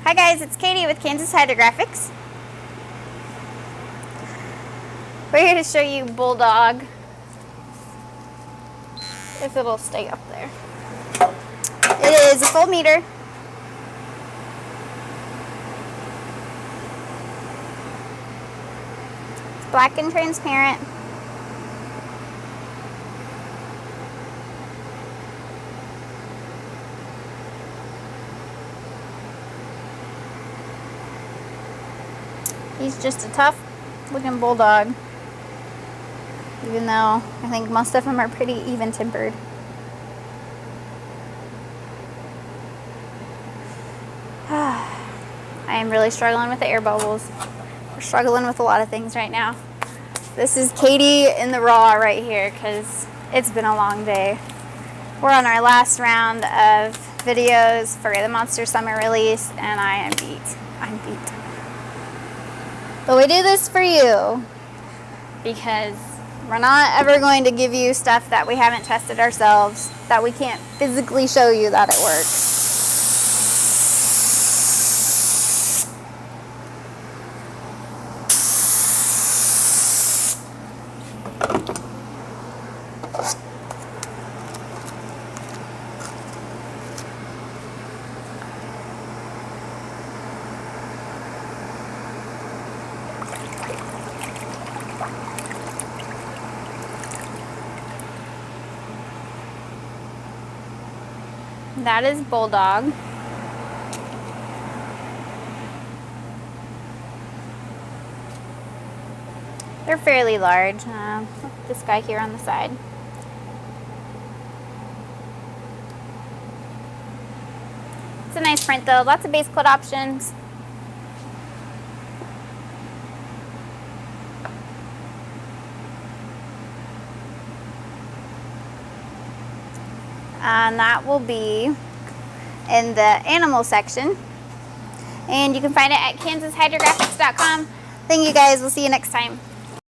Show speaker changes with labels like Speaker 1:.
Speaker 1: Hi guys, it's Katie with Kansas Hydrographics. We're here to show you Bulldog, if it'll stay up there. It is a full meter. It's black and transparent. He's just a tough looking bulldog, even though I think most of them are pretty even-tempered. I am really struggling with the air bubbles. We're struggling with a lot of things right now. This is Katie in the raw right here because it's been a long day. We're on our last round of videos for the Monster Summer release and I am beat. I'm beat. But we do this for you because we're not ever going to give you stuff that we haven't tested ourselves, that we can't physically show you that it works. That is Bulldog. They're fairly large. This guy here on the side. It's a nice print though. Lots of base coat options. And that will be in the animal section. And you can find it at KansasHydrographics.com. Thank you guys. We'll see you next time.